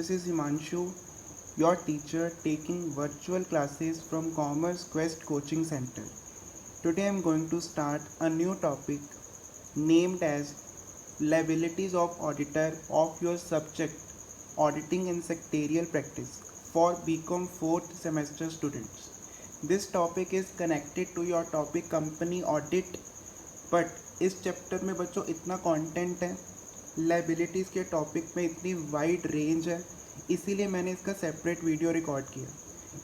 this is Himanshu, your teacher taking virtual classes from Commerce Quest Coaching Center. Today I am going to start a new topic named as liabilities of auditor of your subject auditing and secretarial practice for BCom 4th semester students. This topic is connected to your topic company audit, but इस chapter में बच्चों इतना content है, liabilities के topic में इतनी wide range है, इसीलिए मैंने इसका सेपरेट वीडियो रिकॉर्ड किया।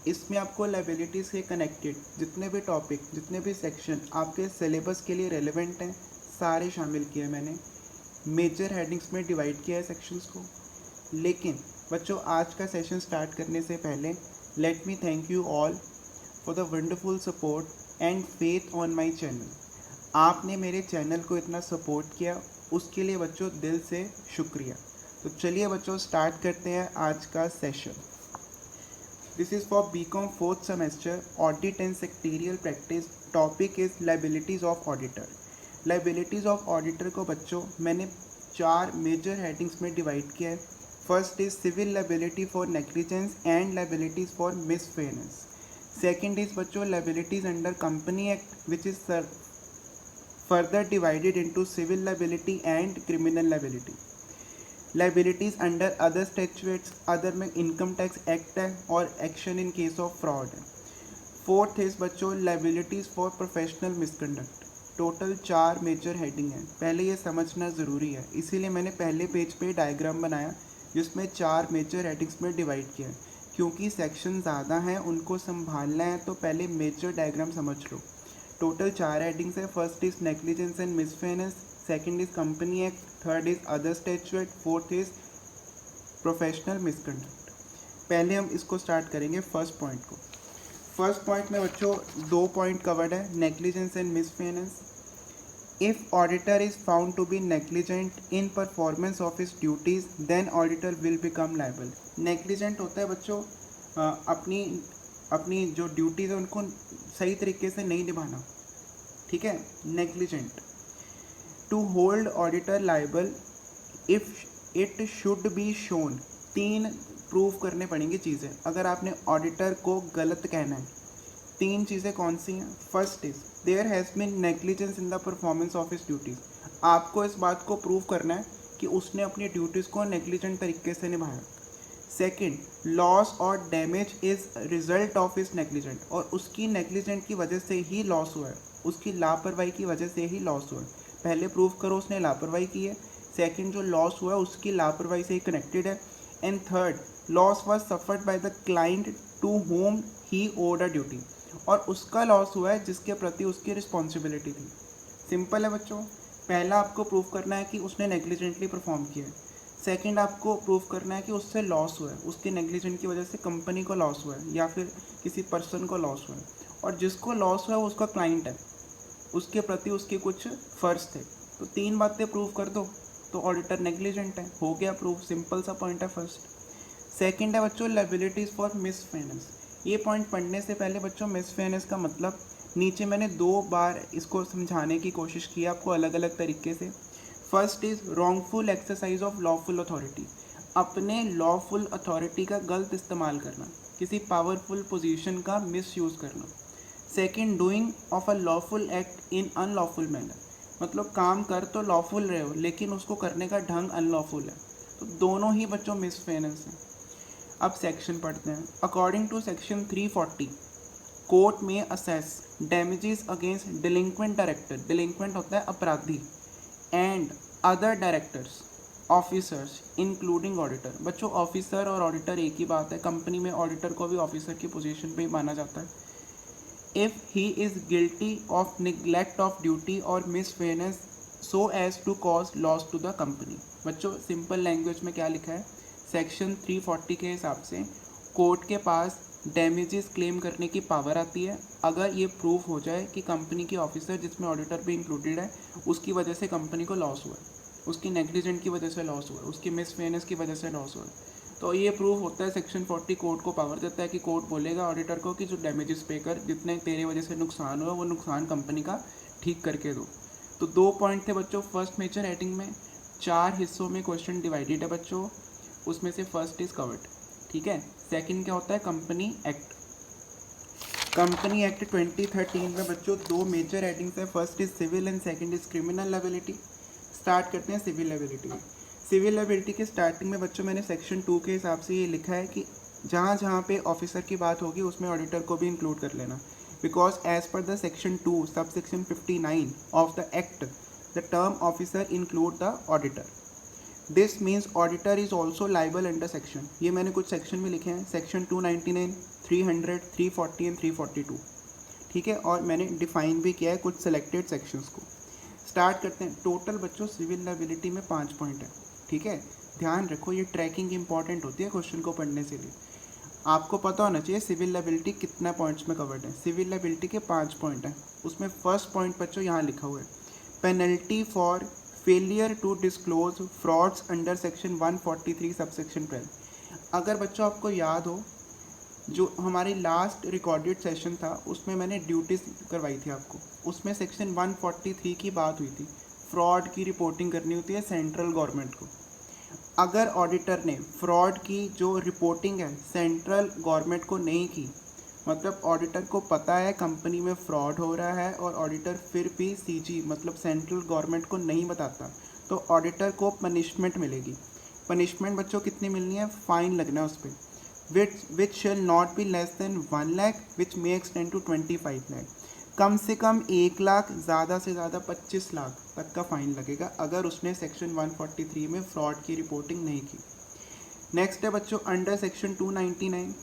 इसमें आपको लाइबिलिटीज़ से कनेक्टेड जितने भी टॉपिक, जितने भी सेक्शन आपके सिलेबस के लिए रेलेवेंट हैं, सारे शामिल किए मैंने। मेजर हेडिंग्स में डिवाइड किया है सेक्शंस को। लेकिन बच्चों, आज का सेशन स्टार्ट करने से पहले let me thank you all for the wonderful support and faith on my channel. आपने मेरे चैनल को इतना सपोर्ट किया, उसके लिए बच्चों दिल से शुक्रिया। तो चलिए बच्चों, स्टार्ट करते हैं आज का session. This is for BCom 4th semester audit and secretarial practice. Topic is liabilities of auditor. Liabilities of auditor को बच्चों मैंने 4 मेजर हेडिंग्स में डिवाइड किया है। First is civil liability for negligence and liabilities for misfeasance. Second is बच्चों liabilities under company act which is further divided into civil liability and criminal liability. Liabilities under other statutes, other में income tax act है और action in case of fraud है। Fourth is बच्चों liabilities for professional misconduct। Total 4 major heading है, पहले ये समझना ज़रूरी है, इसीलिए मैंने पहले पेज पे डायग्राम बनाया जिसमें 4 मेजर हेडिंग्स में डिवाइड किया है। क्योंकि सेक्शन ज़्यादा हैं, उनको संभालना है, तो पहले मेजर डायग्राम समझ लो। टोटल 4 हेडिंग्स है। First is negligence and misfeasance, second is company act, third is other statute, fourth is professional misconduct. पहले हम इसको स्टार्ट करेंगे फर्स्ट पॉइंट को। फर्स्ट पॉइंट में बच्चों 2 पॉइंट कवर्ड है, negligence and misfeasance. If auditor is found to be negligent in performance of his duties then auditor will become liable. Negligent होता है बच्चों अपनी जो ड्यूटीज़ है उनको सही तरीके से नहीं निभाना, ठीक है, negligent. To hold auditor liable if it should be shown. 3 prove करने पड़ेंगी चीज़ें अगर आपने ऑडिटर को गलत कहना है। 3 चीज़ें कौन सी हैं? First is there has been negligence in the performance of his duties. आपको इस बात को प्रूव करना है कि उसने अपनी ड्यूटीज़ को नेग्लिजेंट तरीके से निभाया। सेकेंड, लॉस और डैमेज इज़ रिजल्ट ऑफ इस नेग्लिजेंट, और उसकी नेग्लिजेंट की वजह से ही लॉस हुआ है, उसकी लापरवाही की वजह से ही लॉस हुआ है। पहले प्रूव करो उसने लापरवाही की है, सेकेंड जो लॉस हुआ है उसकी लापरवाही से ही कनेक्टेड है, and third loss was suffered by the client to whom he owed a duty, और उसका लॉस हुआ है जिसके प्रति उसकी रिस्पॉन्सिबिलिटी थी। सिंपल है बच्चों, पहला आपको प्रूव करना है कि उसने नेग्लिजेंटली परफॉर्म किया है। सेकंड आपको प्रूव करना है कि उससे लॉस हुआ है, उसके नेग्लिजेंट की वजह से कंपनी को लॉस हुआ है या फिर किसी पर्सन को लॉस हुआ है, और जिसको लॉस हुआ है वो उसका क्लाइंट है, उसके प्रति उसके कुछ फ़र्ज थे। तो 3 बातें प्रूव कर दो तो ऑडिटर नेग्लिजेंट है, हो गया प्रूव। सिंपल सा पॉइंट है फर्स्ट। सेकंड है बच्चों लायबिलिटीज़ फॉर मिसफेयरेंस। ये पॉइंट पढ़ने से पहले बच्चों मिसफेयरेंस का मतलब नीचे मैंने 2 बार इसको समझाने की कोशिश की आपको अलग अलग तरीके से। First is wrongful exercise of lawful authority. अपने लॉफुल अथॉरिटी का गलत इस्तेमाल करना, किसी पावरफुल पोजीशन का मिसयूज़ करना। Second, doing of a lawful act in unlawful manner, मतलब काम कर तो लॉफुल रहे हो लेकिन उसको करने का ढंग अनलॉफुल है। तो दोनों ही बच्चों मिसफेयरेंस हैं। अब सेक्शन पढ़ते हैं। अकॉर्डिंग टू सेक्शन 340 कोर्ट में assess damages against delinquent director, delinquent होता है अपराधी, and other directors officers including auditor. बच्चों ऑफिसर और ऑडिटर एक ही बात है, कंपनी में ऑडिटर को भी ऑफिसर की पोजीशन पे ही माना जाता है। If he is guilty of neglect of duty और misfeasance so as to cause loss to the company. बच्चों सिंपल लैंग्वेज में क्या लिखा है, सेक्शन 340 के हिसाब से कोर्ट के पास डैमेजेस क्लेम करने की पावर आती है अगर ये प्रूफ हो जाए कि कंपनी के ऑफिसर, जिसमें ऑडिटर भी इंक्लूडेड है, उसकी वजह से कंपनी को लॉस हुआ है, उसकी नेग्लिजेंट की वजह से लॉस हुआ है, उसकी मिसफेयरेंस की वजह से लॉस हुआ है। तो ये प्रूफ होता है, सेक्शन 40 कोर्ट को पावर देता है कि कोर्ट बोलेगा ऑडिटर को कि जो डैमेजेस पे कर, जितने तेरे वजह से नुकसान हुआ वो नुकसान कंपनी का ठीक करके दो। तो 2 पॉइंट थे बच्चों फर्स्ट मेजर हेडिंग में। 4 हिस्सों में क्वेश्चन डिवाइडेड है बच्चों। उसमें से फर्स्ट इज कवर्ड, ठीक है। सेकंड क्या होता है, कंपनी एक्ट। कंपनी एक्ट 2013 में बच्चों दो मेजर हेडिंग्स है, first is civil and second is criminal liability. Start करते हैं सिविल लायबिलिटी। सिविल लायबिलिटी के स्टार्टिंग में बच्चों मैंने सेक्शन 2 के हिसाब से ये लिखा है कि जहाँ जहाँ पे ऑफिसर की बात होगी उसमें ऑडिटर को भी इंक्लूड कर लेना, because as per the section 2 sub section 59 of the act the term officer include the auditor. This means auditor is also liable under section, ये मैंने कुछ सेक्शन में लिखे हैं, सेक्शन 299, 300, 340 एंड 342, ठीक है। और मैंने डिफाइन भी किया है कुछ सेलेक्टेड सेक्शंस को। स्टार्ट करते हैं। टोटल बच्चों सिविल लायबिलिटी में 5 पॉइंट है, ठीक है। ध्यान रखो ये ट्रैकिंग इंपॉर्टेंट होती है क्वेश्चन को पढ़ने के लिए। आपको पता होना चाहिए सिविल लायबिलिटी कितना पॉइंट्स में कवर्ड है। सिविल लायबिलिटी के 5 पॉइंट हैं, उसमें फर्स्ट पॉइंट बच्चों यहाँ लिखा हुआ है, penalty for failure to disclose frauds under section 143 sub section 12। अगर बच्चों आपको याद हो, जो हमारी लास्ट रिकॉर्डेड सेशन था उसमें मैंने ड्यूटीज़ करवाई थी आपको, उसमें सेक्शन 143 की बात हुई थी। फ्रॉड की रिपोर्टिंग करनी होती है सेंट्रल गवर्नमेंट को। अगर ऑडिटर ने फ्रॉड की जो रिपोर्टिंग है सेंट्रल गवर्नमेंट को नहीं की, मतलब ऑडिटर को पता है कंपनी में फ्रॉड हो रहा है और ऑडिटर फिर भी सीजी मतलब सेंट्रल गवर्नमेंट को नहीं बताता, तो ऑडिटर को पनिशमेंट मिलेगी। पनिशमेंट बच्चों कितनी मिलनी है, फाइन लगना है उस पर, which shall not be less than 1 lakh which may extend to 25 lakh। कम से कम 1 लाख, ज़्यादा से ज़्यादा 25 लाख तक का फाइन लगेगा अगर उसने सेक्शन 143 में फ्रॉड की रिपोर्टिंग नहीं की। नेक्स्ट है बच्चों under section 299,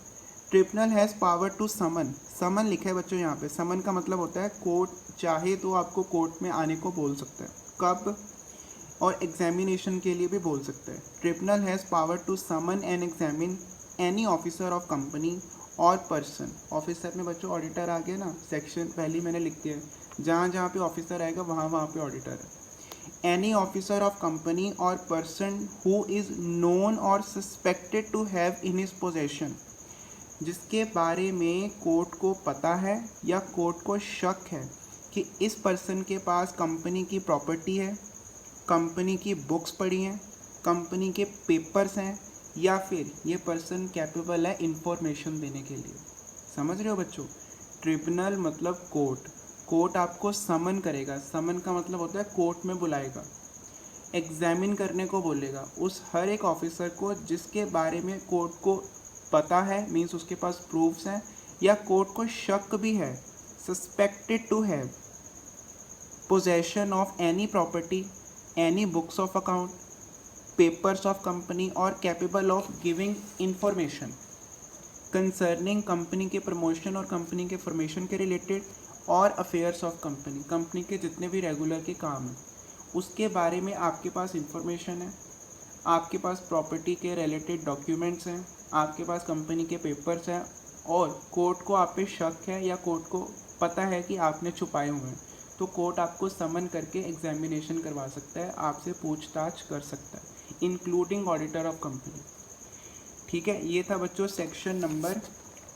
tribunal has power to summon. Summon लिखा है बच्चों यहाँ पे, समन का मतलब होता है कोर्ट चाहे तो आपको कोर्ट में आने को बोल सकता है, कब, और एग्जामिनेशन के लिए भी बोल सकता है। Tribunal has power to summon and examine any officer of company और पर्सन। ऑफिसर में बच्चों ऑडिटर आ गया ना, सेक्शन पहले मैंने लिख दिया है, जहाँ जहाँ पे ऑफिसर आएगा वहाँ वहाँ पे ऑडिटर है। एनी ऑफिसर ऑफ कंपनी और पर्सन हु इज़ नोन और suspected to have in his possession, जिसके बारे में कोर्ट को पता है या कोर्ट को शक है कि इस पर्सन के पास कंपनी की प्रॉपर्टी है, कंपनी की बुक्स पड़ी हैं, कंपनी के पेपर्स हैं, या फिर ये पर्सन कैपेबल है इंफॉर्मेशन देने के लिए। समझ रहे हो बच्चों, ट्रिब्यूनल मतलब कोर्ट, कोर्ट आपको समन करेगा, समन का मतलब होता है कोर्ट में बुलाएगा, एग्जामिन करने को बोलेगा उस हर एक ऑफिसर को जिसके बारे में कोर्ट को पता है, मीन्स उसके पास प्रूफ्स हैं या कोर्ट को शक भी है, suspected to have possession of any property, any books of account, papers of company और capable of giving information concerning company के प्रमोशन और कंपनी के फॉर्मेशन के रिलेटेड और अफेयर्स ऑफ कंपनी, कंपनी के जितने भी रेगुलर के काम हैं उसके बारे में आपके पास इंफॉर्मेशन है, आपके पास प्रॉपर्टी के रिलेटेड डॉक्यूमेंट्स हैं, आपके पास कंपनी के पेपर्स हैं और कोर्ट को आप पे शक है या कोर्ट को पता है कि आपने छुपाए हुए हैं, तो कोर्ट आपको समन करके एग्जामिनेशन करवा सकता है, आपसे पूछताछ कर सकता है, इंक्लूडिंग ऑडिटर ऑफ कंपनी। ठीक है, ये था बच्चों सेक्शन नंबर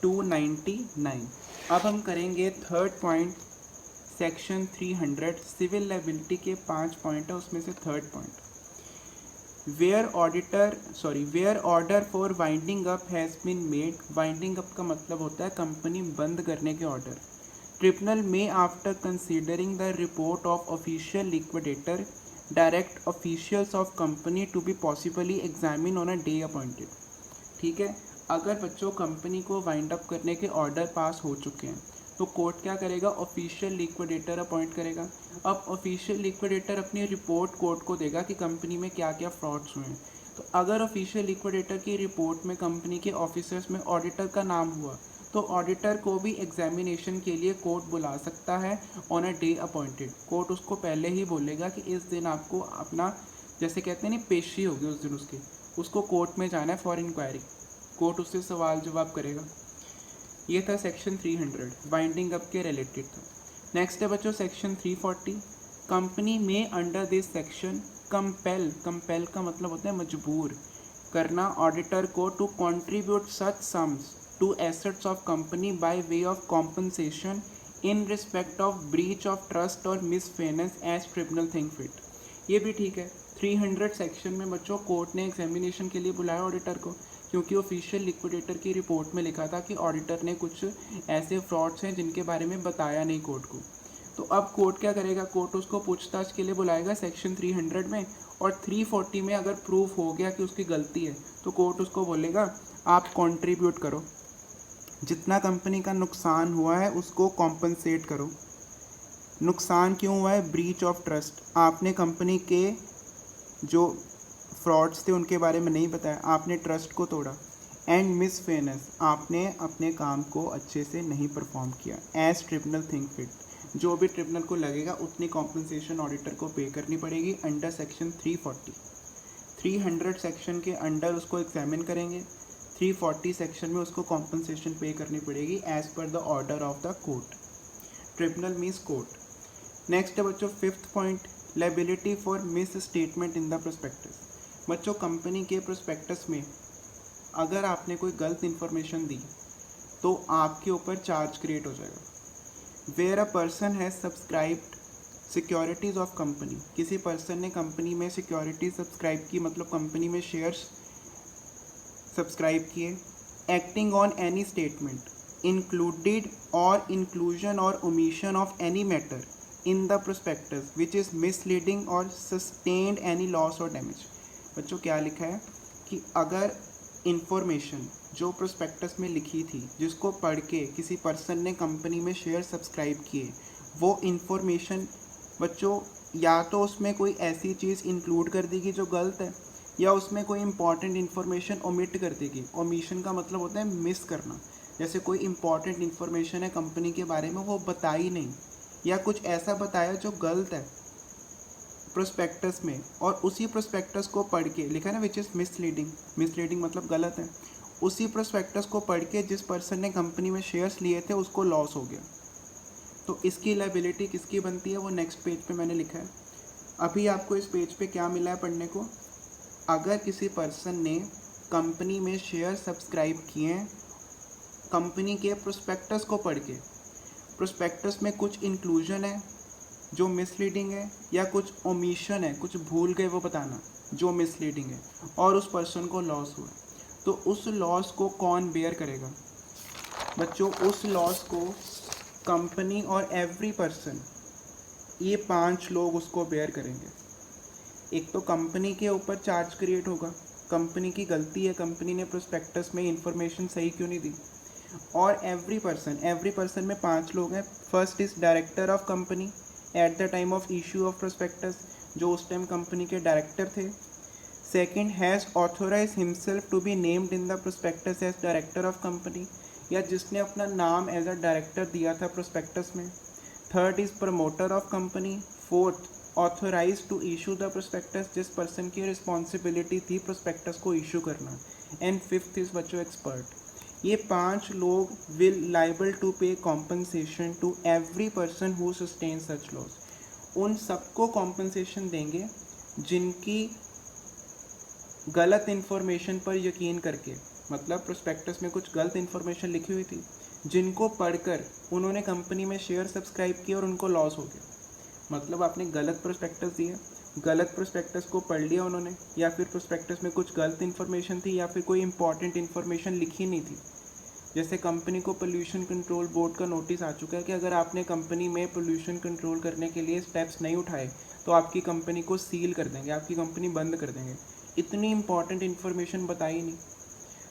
299। अब हम करेंगे third point, section 300 civil liability के 5 पॉइंट है, उसमें से third point, where order for winding up has been made. Winding up का मतलब होता है कंपनी बंद करने के ऑर्डर। ट्रिब्यूनल में after considering the report of official liquidator direct officials of company to be possibly examine on a day appointed. ठीक है, अगर बच्चों कंपनी को वाइंड अप करने के ऑर्डर पास हो चुके हैं तो कोर्ट क्या करेगा, ऑफिशियल लिक्विडेटर अपॉइंट करेगा। अब ऑफिशियल लिक्विडेटर अपनी रिपोर्ट कोर्ट को देगा कि कंपनी में क्या क्या फ्रॉड्स हुए हैं। तो अगर ऑफिशियल लिक्विडेटर की रिपोर्ट में कंपनी के ऑफिसर्स में ऑडिटर का नाम हुआ तो ऑडिटर को भी एग्जामिनेशन के लिए कोर्ट बुला सकता है on a day appointed. Court उसको पहले ही बोलेगा कि इस दिन आपको अपना, जैसे कहते हैं ना, पेशी होगी उस दिन उसको कोर्ट में जाना है फॉर इंक्वायरी, कोर्ट उससे सवाल जवाब करेगा। ये था सेक्शन 300 बाइंडिंग अप के रिलेटेड था। नेक्स्ट है बच्चों सेक्शन 340, कंपनी में अंडर दिस सेक्शन कंपेल का मतलब होता है मजबूर करना ऑडिटर को to contribute such sums to assets of company by way of compensation in respect of breach of trust और misfeasance as tribunal think fit. ये भी ठीक है, 300 सेक्शन में बच्चों कोर्ट ने एग्जामिनेशन के लिए बुलाया ऑडिटर को, क्योंकि ऑफिशियल लिक्विडेटर की रिपोर्ट में लिखा था कि ऑडिटर ने कुछ ऐसे फ्रॉड्स हैं जिनके बारे में बताया नहीं कोर्ट को। तो अब कोर्ट क्या करेगा, कोर्ट उसको पूछताछ के लिए बुलाएगा सेक्शन 300 में, और 340 में अगर प्रूफ हो गया कि उसकी गलती है तो कोर्ट उसको बोलेगा आप कंट्रीब्यूट करो, जितना कंपनी का नुकसान हुआ है उसको कॉम्पनसेट करो। नुकसान क्यों हुआ है, ब्रीच ऑफ ट्रस्ट, आपने कंपनी के जो फ्रॉड्स थे उनके बारे में नहीं बताया, आपने ट्रस्ट को तोड़ा। एंड मिस फेयरनेस, आपने अपने काम को अच्छे से नहीं परफॉर्म किया। एज ट्रिब्यूनल थिंक फिट, जो भी ट्रिब्यूनल को लगेगा उतनी कॉम्पनसेशन ऑडिटर को पे करनी पड़ेगी अंडर सेक्शन 340। 300 सेक्शन के अंडर उसको एग्जामिन करेंगे, 340 सेक्शन में उसको कॉम्पनसेशन पे करनी पड़ेगी as per the order of the court. Tribunal means court. Next है बच्चों 5th point, liability for misstatement in the prospectus. बच्चों कंपनी के प्रोस्पेक्टस में अगर आपने कोई गलत इन्फॉर्मेशन दी तो आपके ऊपर चार्ज क्रिएट हो जाएगा। Where a person has subscribed securities of company, किसी पर्सन ने कंपनी में सिक्योरिटी सब्सक्राइब की, मतलब कंपनी में शेयर्स सब्सक्राइब किए। Acting on any statement included और इंक्लूजन और omission of any matter in the prospectus which is misleading और सस्टेन्ड एनी लॉस और डैमेज। बच्चों क्या लिखा है कि अगर इंफॉर्मेशन जो प्रोस्पेक्टस में लिखी थी जिसको पढ़ के किसी पर्सन ने कंपनी में शेयर सब्सक्राइब किए, वो इंफॉर्मेशन बच्चों या तो उसमें कोई ऐसी चीज़ इंक्लूड कर देगी जो गलत है, या उसमें कोई इंपॉर्टेंट इन्फॉर्मेशन ओमिट कर देगी। ओमिशन का मतलब होता है मिस करना, जैसे कोई इंपॉर्टेंट इन्फॉर्मेशन है कंपनी के बारे में वो बताई नहीं, या कुछ ऐसा बताया जो गलत है प्रोस्पेक्टस में, और उसी प्रोस्पेक्टस को पढ़ के लिखा है ना विच इज़ मिसलीडिंग, मिसलीडिंग मतलब गलत है, उसी प्रोस्पेक्टस को पढ़ के जिस पर्सन ने कंपनी में शेयर्स लिए थे उसको लॉस हो गया, तो इसकी लायबिलिटी किसकी बनती है वो नेक्स्ट पेज पे मैंने लिखा है। अभी आपको इस पेज पे क्या मिला है पढ़ने को, अगर किसी पर्सन ने कंपनी में शेयर सब्सक्राइब किए हैं कंपनी के प्रोस्पेक्टस को पढ़ के, प्रोस्पेक्टस में कुछ इंक्लूजन है जो मिसलीडिंग है, या कुछ ओमिशन है, कुछ भूल गए वो बताना जो मिसलीडिंग है, और उस पर्सन को लॉस हुआ, तो उस लॉस को कौन बेयर करेगा बच्चों, उस लॉस को कंपनी और एवरी पर्सन, ये 5 लोग उसको बेयर करेंगे। एक तो कंपनी के ऊपर चार्ज क्रिएट होगा, कंपनी की गलती है, कंपनी ने प्रोस्पेक्टस में इंफॉर्मेशन सही क्यों नहीं दी, और एवरी पर्सन में 5 लोग हैं। First is director of company at the time of issue of prospectus, जो उस टाइम कंपनी के डायरेक्टर थे। Second, has authorise himself to be named in the prospectus as director of company, या जिसने अपना नाम एज अ डायरेक्टर दिया था प्रोस्पेक्टस में। Third is promoter of company. Fourth, authorise to issue the prospectus, जिस पर्सन की रिस्पॉन्सिबिलिटी थी प्रोस्पेक्टस को इशू करना। एंड फिफ्थ इज़ बच्चों एक्सपर्ट। ये 5 लोग will liable to pay compensation to every person who sustain such loss. उन सबको कॉम्पनसेशन देंगे जिनकी गलत इन्फॉर्मेशन पर यकीन करके, मतलब प्रोस्पेक्टस में कुछ गलत इन्फॉर्मेशन लिखी हुई थी जिनको पढ़कर उन्होंने कंपनी में शेयर सब्सक्राइब किए और उनको लॉस हो गया। मतलब आपने गलत प्रोस्पेक्टस दिए, गलत प्रोस्पेक्टस को पढ़ लिया उन्होंने, या फिर प्रोस्पेक्टस में कुछ गलत इन्फॉर्मेशन थी, या फिर कोई इंपॉर्टेंट इन्फॉर्मेशन लिखी नहीं थी। जैसे कंपनी को पोल्यूशन कंट्रोल बोर्ड का नोटिस आ चुका है कि अगर आपने कंपनी में पोल्यूशन कंट्रोल करने के लिए स्टेप्स नहीं उठाए तो आपकी कंपनी को सील कर देंगे, आपकी कंपनी बंद कर देंगे। इतनी इंपॉर्टेंट इन्फॉर्मेशन बताई नहीं,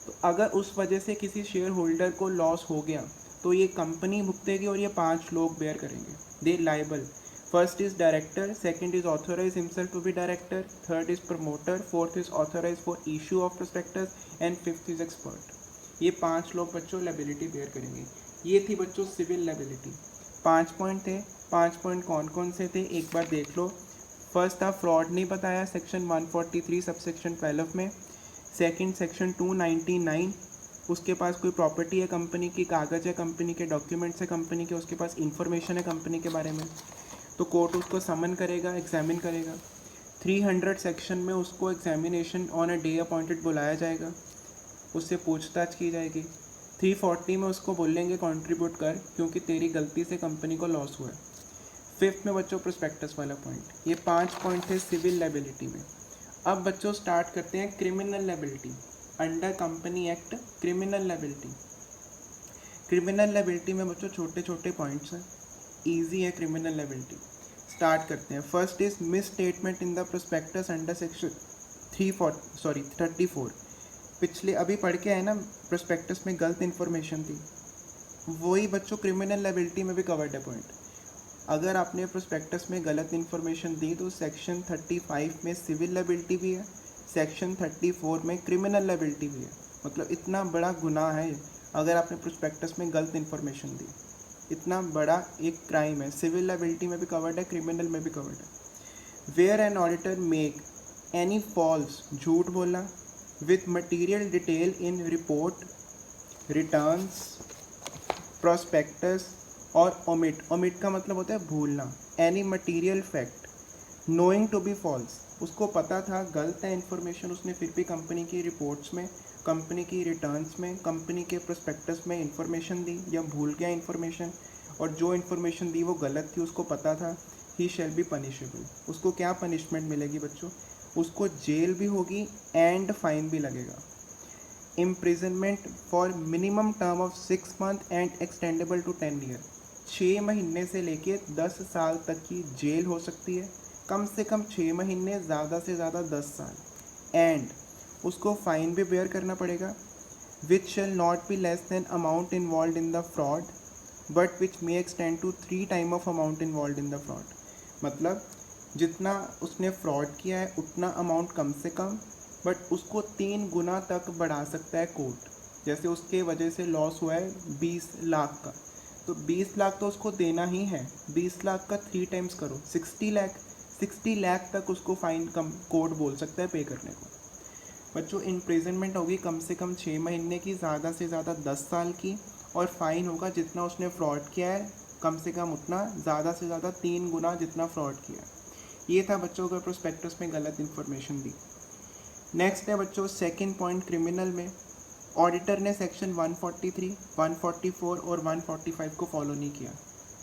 तो अगर उस वजह से किसी शेयर होल्डर को लॉस हो गया तो ये कंपनी भुगतेगी और ये 5 लोग बेयर करेंगे, they liable. First is director, second is authorise himself to be director, third is promoter, fourth is authorise for issue of prospectus, and fifth is expert. ये 5 लोग बच्चों लायबिलिटी बेयर करेंगे। ये थी बच्चों सिविल लायबिलिटी। 5 पॉइंट थे। 5 point कौन कौन से थे एक बार देख लो। फर्स्ट था फ्रॉड नहीं बताया, सेक्शन 143 सब सेक्शन 12 में। सेकंड सेक्शन 299, उसके पास कोई प्रॉपर्टी है कंपनी की, कागज़ है कंपनी के, डॉक्यूमेंट्स है कंपनी के, उसके पास इंफॉर्मेशन है कंपनी के बारे में, तो कोर्ट उसको समन करेगा, एग्जामिन करेगा। 300 सेक्शन में उसको examination on a day appointed बुलाया जाएगा, उससे पूछताछ की जाएगी। 340 में उसको बोलेंगे कंट्रीब्यूट कर क्योंकि तेरी गलती से कंपनी को लॉस हुआ है। फिफ्थ में बच्चों प्रोस्पेक्टस वाला पॉइंट। ये 5 पॉइंट थे सिविल लायबिलिटी में। अब बच्चों स्टार्ट करते हैं criminal liability under company act. Criminal liability, criminal liability में बच्चों छोटे छोटे पॉइंट्स हैं, इजी है क्रिमिनल लायबिलिटी। स्टार्ट करते हैं। First is miss statement in the prospectus under section 34। पिछले अभी पढ़ के आए ना, प्रोस्पेक्टस में गलत इन्फॉर्मेशन थी, वही बच्चों क्रिमिनल लायबिलिटी में भी कवर्ड है पॉइंट। अगर आपने प्रोस्पेक्टस में गलत इन्फॉर्मेशन दी तो सेक्शन 35 में सिविल लायबिलिटी भी है, सेक्शन 34 में क्रिमिनल लायबिलिटी भी है। मतलब इतना बड़ा गुनाह है अगर आपने प्रोस्पेक्टस में गलत इन्फॉर्मेशन दी, इतना बड़ा एक क्राइम है। सिविल लायबिलिटी में भी कवर्ड है, क्रिमिनल में भी कवर्ड है। Where an auditor make any false, झूठ बोलना, with material detail in report, returns, prospectus और ओमिट का मतलब होता है भूलना। Any material fact knowing to be false, उसको पता था गलत है इन्फॉर्मेशन, उसने फिर भी कंपनी की रिपोर्ट्स में, कंपनी की रिटर्न्स में, कंपनी के प्रोस्पेक्टस में इंफॉर्मेशन दी या भूल गया इन्फॉर्मेशन, और जो इन्फॉर्मेशन दी वो गलत थी, उसको पता था, ही शैल बी पनिशेबल। उसको क्या पनिशमेंट मिलेगी बच्चों? उसको जेल भी होगी एंड फाइन भी लगेगा। Imprisonment for minimum term of 6 month and extendable to 10 year, 6 महीने से लेके 10 साल तक की जेल हो सकती है, कम से कम 6 महीने, ज़्यादा से ज़्यादा 10 साल। एंड उसको फाइन भी बेयर करना पड़ेगा, which shall not be less than amount involve in the fraud but which may extend to 3 time of amount involve in the fraud. मतलब जितना उसने फ्रॉड किया है उतना अमाउंट कम से कम, बट उसको 3 गुना तक बढ़ा सकता है कोर्ट। जैसे उसके वजह से लॉस हुआ है 20 लाख का, तो 20 लाख तो उसको देना ही है, 20 लाख का 3 टाइम्स करो 60 लाख, 60 लाख तक उसको फाइन कम कोर्ट बोल सकता है पे करने को। बच्चों इम्प्रिजनमेंट होगी कम से कम 6 महीने की, ज़्यादा से ज़्यादा 10 साल की, और फाइन होगा जितना उसने फ्रॉड किया है कम से कम उतना, ज़्यादा से ज़्यादा 3 गुना जितना फ्रॉड किया है। ये था बच्चों अगर प्रोस्पेक्टस में गलत इन्फॉर्मेशन दी। नेक्स्ट है बच्चों सेकंड पॉइंट क्रिमिनल में, ऑडिटर ने सेक्शन 143, 144 और 145 को फॉलो नहीं किया।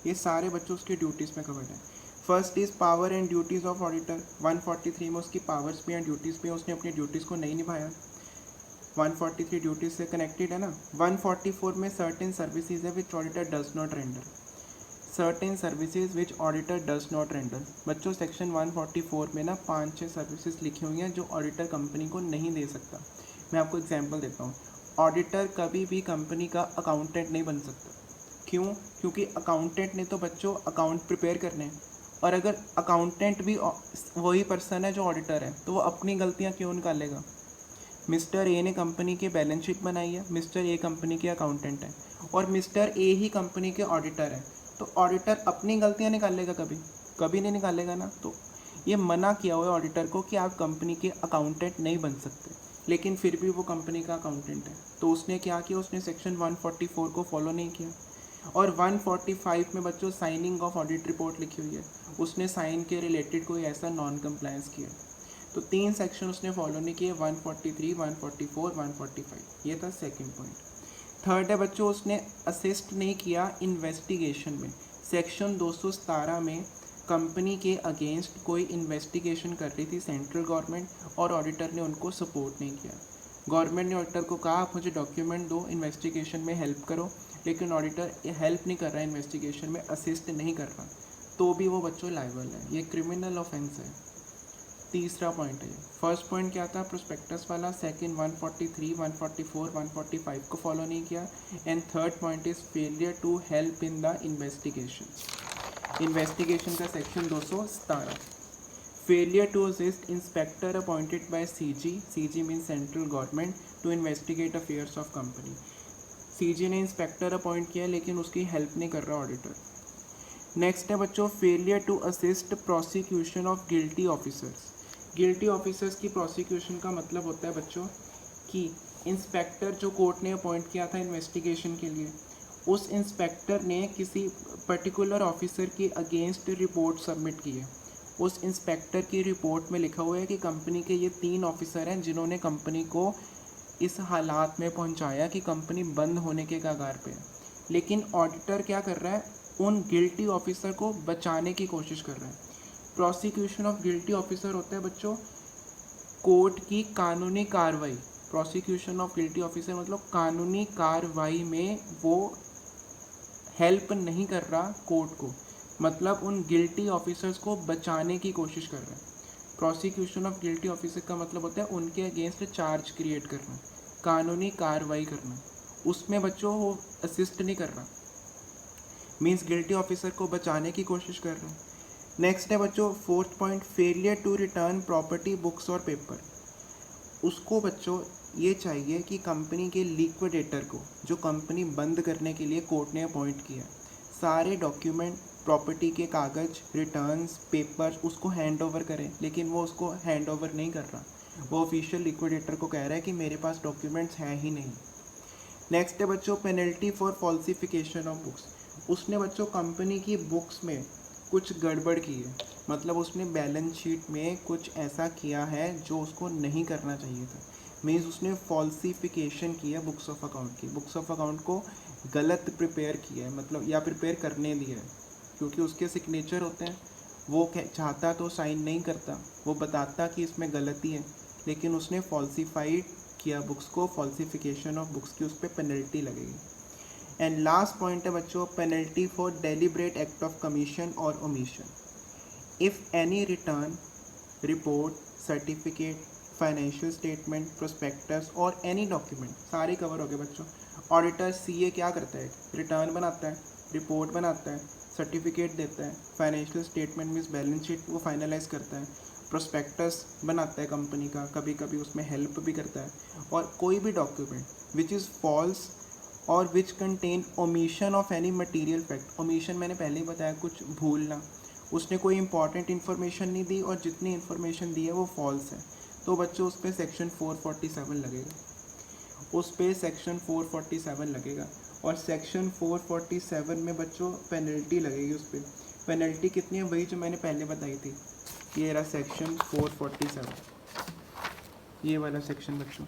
ये सारे बच्चों उसके ड्यूटीज़ में कवर्ड है। First is power and duties of auditor. 143 में उसकी पावर्स भी हैं, ड्यूटीज़ भी हैं, उसने अपनी ड्यूटीज़ को नहीं निभाया। 143 ड्यूटीज़ से कनेक्टेड है ना। 144 में सर्टेन सर्विसेज है which auditor does not render, certain services which auditor does not render. बच्चों सेक्शन 144 में ना 5-6 सर्विसेज लिखी हुई हैं जो ऑडिटर कंपनी को नहीं दे सकता। मैं आपको एग्जांपल देता हूँ। ऑडिटर कभी भी कंपनी का अकाउंटेंट नहीं बन सकता। क्यों? क्योंकि अकाउंटेंट ने तो बच्चों अकाउंट प्रिपेयर करने हैं, और अगर अकाउंटेंट भी वही पर्सन है जो ऑडिटर है तो वो अपनी गलतियाँ क्यों निकालेगा? मिस्टर ए ने कंपनी के बैलेंस शीट बनाई है, मिस्टर ए कंपनी के अकाउंटेंट है और मिस्टर ए ही कंपनी के ऑडिटर है, तो ऑडिटर अपनी गलतियां निकालेगा? कभी नहीं निकालेगा ना। तो ये मना किया हुआ है ऑडिटर को कि आप कंपनी के अकाउंटेंट नहीं बन सकते, लेकिन फिर भी वो कंपनी का अकाउंटेंट है। तो उसने क्या किया? उसने सेक्शन 144 को फॉलो नहीं किया। और 145 में बच्चों साइनिंग ऑफ ऑडिट रिपोर्ट लिखी हुई है, उसने साइन के रिलेटेड कोई ऐसा नॉन कंप्लायंस किया। तो 3 सेक्शन उसने फॉलो नहीं किए, 143, 144, 145। ये था सेकंड पॉइंट। थर्ड है बच्चों उसने असिस्ट नहीं किया इन्वेस्टिगेशन में। सेक्शन 217 में कंपनी के अगेंस्ट कोई इन्वेस्टिगेशन कर रही थी सेंट्रल गवर्नमेंट, और ऑडिटर ने उनको सपोर्ट नहीं किया। गवर्नमेंट ने ऑडिटर को कहा आप मुझे डॉक्यूमेंट दो, इन्वेस्टिगेशन में हेल्प करो, लेकिन ऑडिटर हेल्प नहीं कर रहा है, इन्वेस्टिगेशन में असिस्ट नहीं कर रहा, तो भी वो बच्चों लायबल है। ये क्रिमिनल ऑफेंस है। तीसरा पॉइंट है। फर्स्ट पॉइंट क्या था? प्रोस्पेक्टस वाला। सेकंड 143, 144, 145 को फॉलो नहीं किया। And third point is failure to help in the investigation. Investigation का section 217। Failure to assist inspector appointed by CG, CG mean central government, to investigate affairs of company. CG ने inspector appoint किया लेकिन उसकी help नहीं कर रहा auditor. Next है बच्चों failure to assist prosecution of guilty officers. Guilty officers की प्रोसिक्यूशन का मतलब होता है बच्चों कि इंस्पेक्टर जो कोर्ट ने अपॉइंट किया था इन्वेस्टिगेशन के लिए, उस इंस्पेक्टर ने किसी पर्टिकुलर ऑफिसर के अगेंस्ट रिपोर्ट सबमिट की है। उस इंस्पेक्टर की रिपोर्ट में लिखा हुआ है कि कंपनी के ये 3 ऑफिसर हैं जिन्होंने कंपनी को इस हालात में पहुंचाया कि कंपनी बंद होने के कगार पे है। लेकिन ऑडिटर क्या कर रहा है? उन गिल्टी ऑफिसर को बचाने की कोशिश कर रहा है। प्रोसिक्यूशन ऑफ गिल्टी ऑफिसर होता है बच्चों कोर्ट की कानूनी कार्रवाई, प्रोसिक्यूशन ऑफ गिल्टी ऑफिसर मतलब कानूनी कार्रवाई में वो हेल्प नहीं कर रहा कोर्ट को, मतलब उन गिल्टी ऑफिसर्स को बचाने की कोशिश कर रहा है। प्रोसिक्यूशन ऑफ गिल्टी ऑफिसर का मतलब होता है उनके अगेंस्ट चार्ज क्रिएट करना, कानूनी कार्रवाई करना, उसमें बच्चों वो असिस्ट नहीं कर रहा, मीन्स गिल्टी ऑफिसर को बचाने की कोशिश कर रहा है। नेक्स्ट है बच्चों fourth point, failure to return property, books और पेपर। उसको बच्चों ये चाहिए कि कंपनी के लिक्विडेटर को, जो कंपनी बंद करने के लिए कोर्ट ने अपॉइंट किया, सारे डॉक्यूमेंट, प्रॉपर्टी के कागज़, रिटर्न्स, पेपर उसको हैंड ओवर करें, लेकिन वो उसको हैंड ओवर नहीं कर रहा। वो ऑफिशियल लिक्विडेटर को कह रहा है कि मेरे पास डॉक्यूमेंट्स हैं ही नहीं। नेक्स्ट है बच्चों penalty for falsification of books. उसने बच्चों कंपनी की बुक्स में कुछ गड़बड़ की है, मतलब उसने बैलेंस शीट में कुछ ऐसा किया है जो उसको नहीं करना चाहिए था, मीन्स उसने फॉल्सिफिकेशन किया बुक्स ऑफ अकाउंट की, बुक्स ऑफ अकाउंट को गलत प्रिपेयर किया है, मतलब या प्रिपेयर करने दिया है, क्योंकि उसके सिग्नेचर होते हैं, वो चाहता तो साइन नहीं करता, वो बताता कि इसमें गलती है, लेकिन उसने फॉल्सिफाइड किया बुक्स को, फॉल्सिफिकेशन ऑफ बुक्स की उस पर पेनल्टी लगेगी। एंड लास्ट पॉइंट है बच्चों penalty for deliberate act of commission और omission. If any return, report, certificate, financial statement, prospectus और एनी डॉक्यूमेंट, सारे कवर हो गए बच्चों। ऑडिटर सीए क्या करता है, रिटर्न बनाता है, रिपोर्ट बनाता है, सर्टिफिकेट देता है, financial statement means balance sheet वो फाइनलाइज करता है, प्रोस्पेक्टस बनाता है कंपनी का, कभी कभी उसमें हेल्प भी करता है, और कोई भी डॉक्यूमेंट विच इज़ फॉल्स और which contain omission of any material fact. Omission मैंने पहले ही बताया, कुछ भूलना, उसने कोई इंपॉर्टेंट इन्फॉर्मेशन नहीं दी और जितनी इन्फॉर्मेशन दी है वो फॉल्स है, तो बच्चों उस पर सेक्शन 447 लगेगा, उस पर सेक्शन 447 लगेगा। और सेक्शन 447 में बच्चों पेनल्टी लगेगी उस पर। पेनल्टी कितनी है, वही जो मैंने पहले बताई थी, ये रहा सेक्शन 447, ये वाला सेक्शन बच्चों।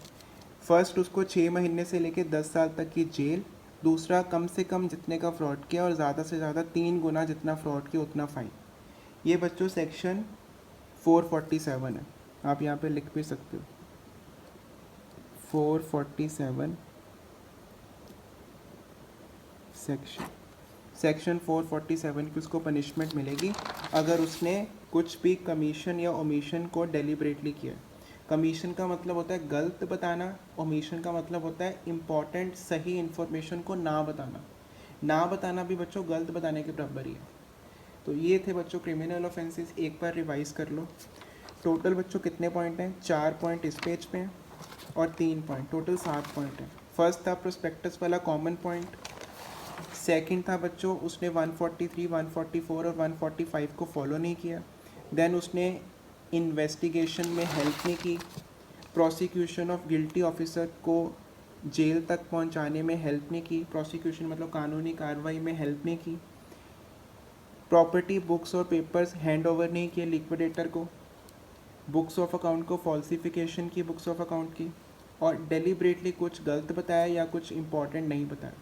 फर्स्ट उसको 6 महीने से लेकर 10 साल तक की जेल, दूसरा कम से कम जितने का फ्रॉड किया और ज़्यादा से ज़्यादा 3 गुना जितना फ्रॉड किया उतना फाइन। ये बच्चों सेक्शन 447 है, आप यहाँ पे लिख भी सकते हो 447 सेक्शन 447 की उसको पनिशमेंट मिलेगी अगर उसने कुछ भी कमीशन या ओमिशन को डेलिबरेटली किया। कमीशन का मतलब होता है गलत बताना, ओमिशन का मतलब होता है इम्पॉर्टेंट सही इन्फॉर्मेशन को ना बताना। ना बताना भी बच्चों गलत बताने के बराबर ही है। तो ये थे बच्चों क्रिमिनल ऑफेंसेस, एक बार रिवाइज कर लो। टोटल बच्चों कितने पॉइंट हैं, 4 पॉइंट इस पेज पे हैं और 3 पॉइंट, टोटल 7 पॉइंट हैं। फर्स्ट था प्रोस्पेक्टस वाला कॉमन पॉइंट, सेकंड था बच्चों उसने 143, 144 और 145 को फॉलो नहीं किया, देन उसने इन्वेस्टिगेशन में हेल्प नहीं की, प्रोसिक्यूशन ऑफ गिल्टी ऑफिसर को जेल तक पहुंचाने में हेल्प नहीं की, प्रोसिक्यूशन मतलब कानूनी कार्रवाई में हेल्प नहीं की, प्रॉपर्टी, बुक्स और पेपर्स हैंड ओवर नहीं किए लिक्विडेटर को, बुक्स ऑफ अकाउंट को फॉल्सिफिकेशन की बुक्स ऑफ अकाउंट की, और डेलिबरेटली कुछ गलत बताया या कुछ इंपॉर्टेंट नहीं बताया।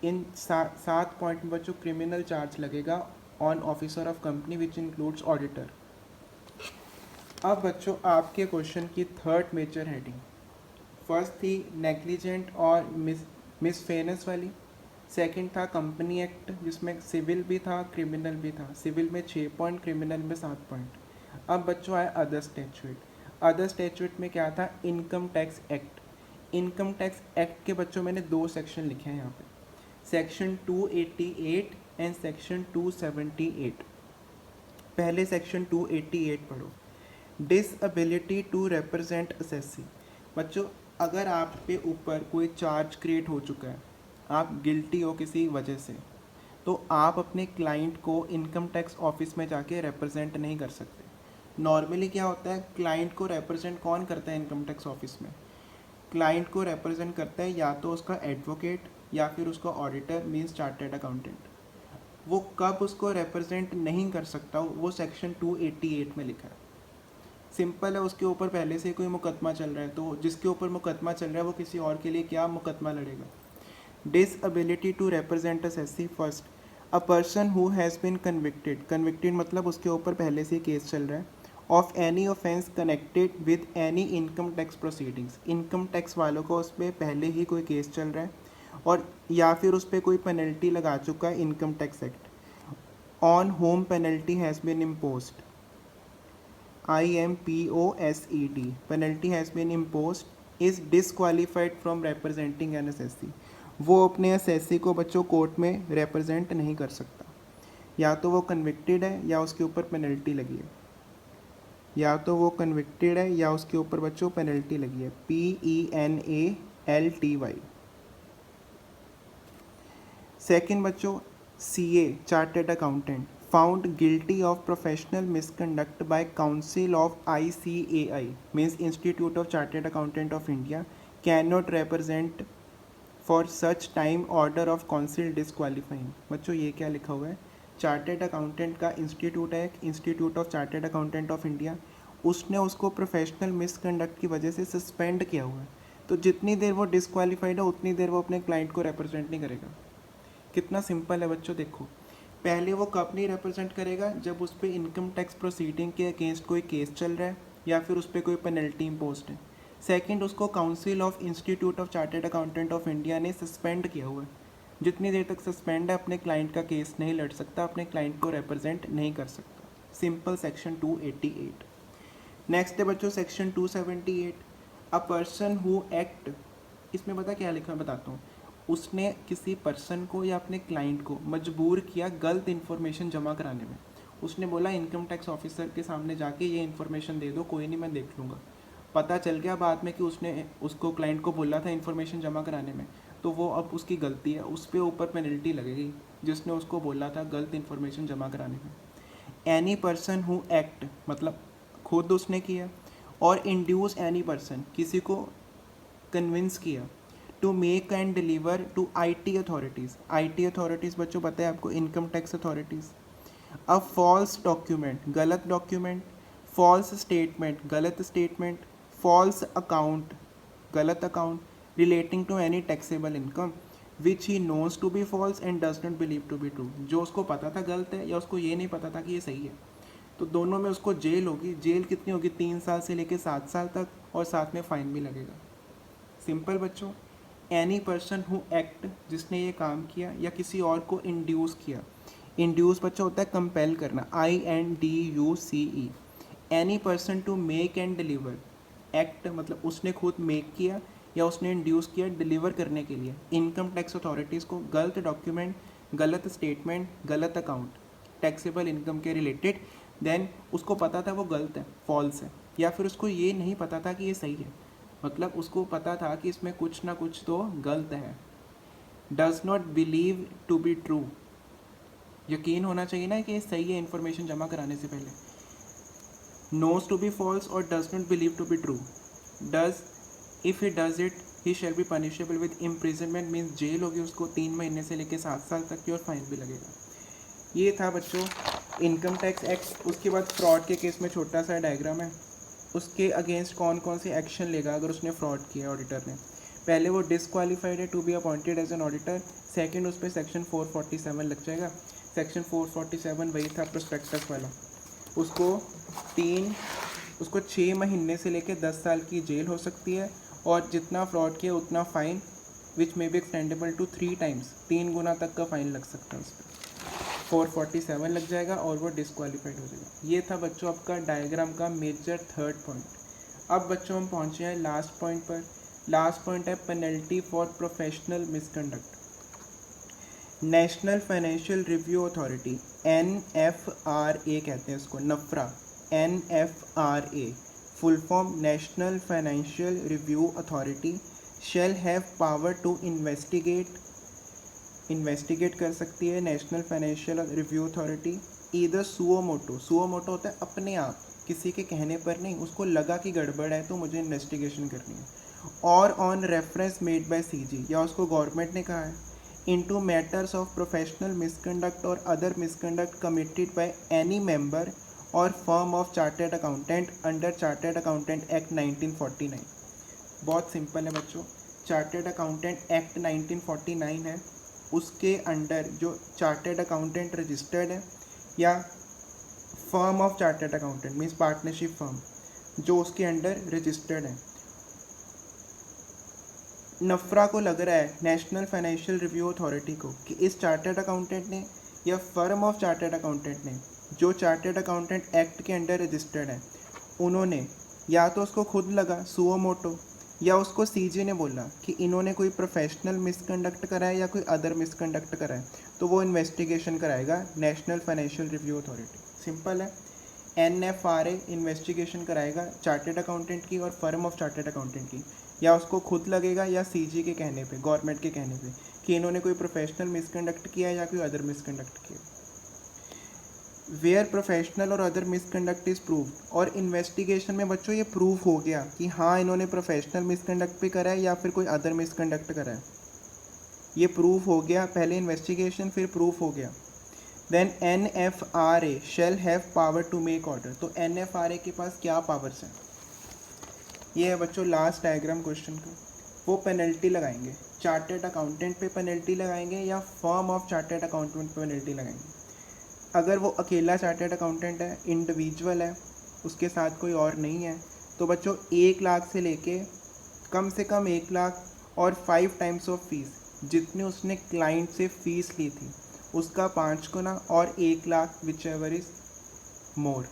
इन 7 पॉइंट में बच्चों क्रिमिनल चार्ज लगेगा on officer of company which includes auditor. अब बच्चों आपके क्वेश्चन की थर्ड मेजर हेडिंग, फर्स्ट थी नेग्लिजेंट और मिसफेयरनेस वाली, सेकंड था कंपनी एक्ट जिसमें सिविल भी था क्रिमिनल भी था, सिविल में 6 पॉइंट, क्रिमिनल में 7 पॉइंट। अब बच्चों आए अदर स्टैट्यूट। अदर स्टैट्यूट में क्या था, income tax act. Income tax act के बच्चों मैंने 2 सेक्शन लिखे हैं यहाँ पे, सेक्शन 288 एंड सेक्शन 278। पहले सेक्शन 288 पढ़ो, डिसएबिलिटी टू रिप्रेजेंट असेसी। बच्चों अगर आप पे ऊपर कोई चार्ज क्रिएट हो चुका है, आप गिल्टी हो किसी वजह से, तो आप अपने क्लाइंट को इनकम टैक्स ऑफिस में जाके रिप्रेजेंट नहीं कर सकते। नॉर्मली क्या होता है, क्लाइंट को रिप्रेजेंट कौन करता है इनकम टैक्स ऑफिस में, क्लाइंट को रिप्रेजेंट करता है या तो उसका एडवोकेट या फिर उसका ऑडिटर मीन्स चार्टर्ड अकाउंटेंट। वो कब उसको रिप्रेजेंट नहीं कर सकता, वो सेक्शन 288 में लिखा है। सिंपल है, उसके ऊपर पहले से कोई मुकदमा चल रहा है, तो जिसके ऊपर मुकदमा चल रहा है वो किसी और के लिए क्या मुकदमा लड़ेगा। Disability to represent assessee, first a person who has been convicted, convicted मतलब उसके ऊपर पहले से केस चल रहा है, of any offence connected with any income tax proceedings, income tax वालों को उस पर पहले ही कोई केस चल रहा है और या फिर उस पर कोई पेनल्टी लगा चुका है income tax act, on whom penalty has been imposed, IMPOSED, penalty has been imposed, is disqualified from representing an assessee, वो अपने assessee को बच्चों कोर्ट में represent नहीं कर सकता, या तो वो convicted है या उसके ऊपर penalty लगी है, या तो वो convicted है या उसके ऊपर बच्चों penalty लगी है, PENALTY। सेकेंड बच्चों CA chartered accountant found guilty of professional misconduct by council of ICAI means Institute of Chartered Accountant of India cannot represent for such time order of council disqualifying। बच्चों ये क्या लिखा हुआ है, chartered accountant का institute है, institute of chartered accountant of India, उसने उसको प्रोफेशनल मिसकंडक्ट की वजह से सस्पेंड किया हुआ है, तो जितनी देर वो डिस्क्वालीफाइड है उतनी देर वो अपने क्लाइंट को रिप्रेजेंट नहीं करेगा। कितना सिंपल है बच्चों, देखो पहले वो कब नहीं रिप्रेजेंट करेगा, जब उस पर इनकम टैक्स प्रोसीडिंग के अगेंस्ट कोई केस चल रहा है या फिर उस पर कोई पेनल्टी इम्पोज है। सेकंड, उसको council of institute of chartered accountant of India ने सस्पेंड किया हुआ है, जितनी देर तक सस्पेंड है अपने क्लाइंट का केस नहीं लड़ सकता, अपने क्लाइंट को रिप्रेजेंट नहीं कर सकता। Simple section 288। नेक्स्ट है बच्चों section 278, a person who act, इसमें पता क्या लिखा है बताता हूँ, उसने किसी पर्सन को या अपने क्लाइंट को मजबूर किया गलत इन्फॉर्मेशन जमा कराने में। उसने बोला इनकम टैक्स ऑफिसर के सामने जाके ये इन्फॉर्मेशन दे दो, कोई नहीं मैं देख लूँगा। पता चल गया बाद में कि उसने उसको क्लाइंट को बोला था इन्फॉर्मेशन जमा कराने में, तो वो अब उसकी गलती है, उस पर ऊपर पेनल्टी लगेगी जिसने उसको बोला था गलत इन्फॉर्मेशन जमा कराने में। एनी पर्सन हु एक्ट मतलब खुद उसने किया, और इंड्यूस एनी पर्सन किसी को कन्विंस किया, to make and deliver to IT authorities, IT authorities बच्चों पता है आपको, income tax authorities, a false document गलत डॉक्यूमेंट, फॉल्स स्टेटमेंट गलत स्टेटमेंट, फॉल्स अकाउंट गलत अकाउंट, relating to any taxable income which he knows to be false and does not believe to be true, जो उसको पता था गलत है या उसको ये नहीं पता था कि ये सही है, तो दोनों में उसको जेल होगी। जेल कितनी होगी, 3 साल से लेकर 7 साल तक, और साथ में फ़ाइन भी लगेगा। सिंपल बच्चों। एनी पर्सन हु एक्ट, जिसने ये काम किया या किसी और को इंड्यूस किया, इंड्यूस बच्चों होता है कंपेल करना, INDUCE। Any person to make and deliver, act मतलब उसने खुद मेक किया या उसने इंड्यूस किया डिलीवर करने के लिए इनकम टैक्स अथॉरिटीज़ को गलत डॉक्यूमेंट, गलत स्टेटमेंट, गलत अकाउंट टैक्सेबल इनकम के रिलेटेड, देन उसको पता था वो गलत है, फॉल्स है, या फिर उसको ये नहीं पता था कि ये सही है, मतलब उसको पता था कि इसमें कुछ ना कुछ तो गलत है। Does not believe to be true, यकीन होना चाहिए ना कि ये सही है इन्फॉर्मेशन जमा कराने से पहले। नोज टू बी फॉल्स और does not believe to be true. Does, if he does it he shall be punishable with imprisonment, means जेल होगी उसको 3 महीने से लेकर 7 साल तक की, और फाइन भी लगेगा। ये था बच्चों इनकम टैक्स एक्ट। उसके बाद फ्रॉड के केस में छोटा सा डायग्राम है, उसके अगेंस्ट कौन कौन से एक्शन लेगा अगर उसने फ्रॉड किया ऑडिटर ने। पहले वो डिस्क्वालीफाइड है to be appointed as an auditor. Second, उस पर सेक्शन 447 लग जाएगा। सेक्शन 447 वही था प्रोस्पेक्टस वाला। उसको 6 महीने से लेकर 10 साल की जेल हो सकती है, और जितना फ्रॉड किया उतना fine, which may be extendable to 3 times, 3 गुना तक का फ़ाइन लग सकता है उस पर। 447 लग जाएगा और वो डिस्क्वालीफाइड हो जाएगा। ये था बच्चों आपका डायग्राम का मेजर 3rd पॉइंट। अब बच्चों हम पहुँचे हैं लास्ट पॉइंट पर। लास्ट पॉइंट है penalty for professional misconduct. National financial review authority, NFRA कहते हैं इसको, नफरा, NFRA full form national financial review authority, shall have power to investigate कर सकती है national financial review authority either suo motu, suo motu होता है अपने आप, किसी के कहने पर नहीं, उसको लगा कि गड़बड़ है तो मुझे इन्वेस्टिगेशन करनी है, और on reference made by CG, या उसको गवर्नमेंट ने कहा है, into matters of professional misconduct और other misconduct committed by any member और firm of chartered accountant under chartered accountant act 1949। बहुत सिंपल है बच्चों, चार्टर्ड अकाउंटेंट एक्ट 1949 है, उसके अंडर जो चार्टर्ड अकाउंटेंट रजिस्टर्ड है या firm of chartered accountant means partnership firm जो उसके अंडर रजिस्टर्ड है। नफरा को लग रहा है नेशनल फाइनेंशियल रिव्यू अथॉरिटी को कि इस चार्टर्ड अकाउंटेंट ने या फर्म ऑफ चार्टर्ड अकाउंटेंट ने जो चार्टर्ड अकाउंटेंट एक्ट के अंडर रजिस्टर्ड है उन्होंने या तो उसको खुद लगा सुओ मोटो या उसको सीजी ने बोला कि इन्होंने कोई प्रोफेशनल मिसकंडक्ट करा है या कोई अदर मिसकंडक्ट करा है, तो वो इन्वेस्टिगेशन कराएगा national financial review authority. Simple है, NFRA इन्वेस्टिगेशन कराएगा चार्टर्ड अकाउंटेंट की और फर्म ऑफ चार्टर्ड अकाउंटेंट की, या उसको खुद लगेगा या सीजी के कहने पे, गवर्नमेंट के कहने पे कि इन्होंने कोई प्रोफेशनल मिसकंडक्ट किया है या कोई अदर मिसकंडक्ट किया। वेयर प्रोफेशनल और अदर मिसकंडक्ट इज प्रूव, और इन्वेस्टिगेशन में बच्चों ये प्रूव हो गया कि हाँ इन्होंने प्रोफेशनल मिसकंडक्ट भी करा है या फिर कोई अदर मिसकंडक्ट करा है, ये प्रूव हो गया, पहले इन्वेस्टिगेशन फिर प्रूफ हो गया। Then NFRA shall have power to make order, तो NFRA के पास क्या पावर्स हैं, ये है बच्चों लास्ट डायग्राम क्वेश्चन का। वो पेनल्टी लगाएंगे, चार्टर्ड अकाउंटेंट पे पेनल्टी लगाएंगे या फर्म ऑफ चार्टर्ड अकाउंटेंट पे पेनल्टी लगाएंगे। अगर वो अकेला चार्टर्ड अकाउंटेंट है, इंडिविजुअल है, उसके साथ कोई और नहीं है, तो बच्चों 1 लाख से लेके कम से कम 1 लाख और 5 टाइम्स ऑफ फीस, जितने उसने क्लाइंट से फीस ली थी उसका 5 गुना और 1 lakh which ever is more,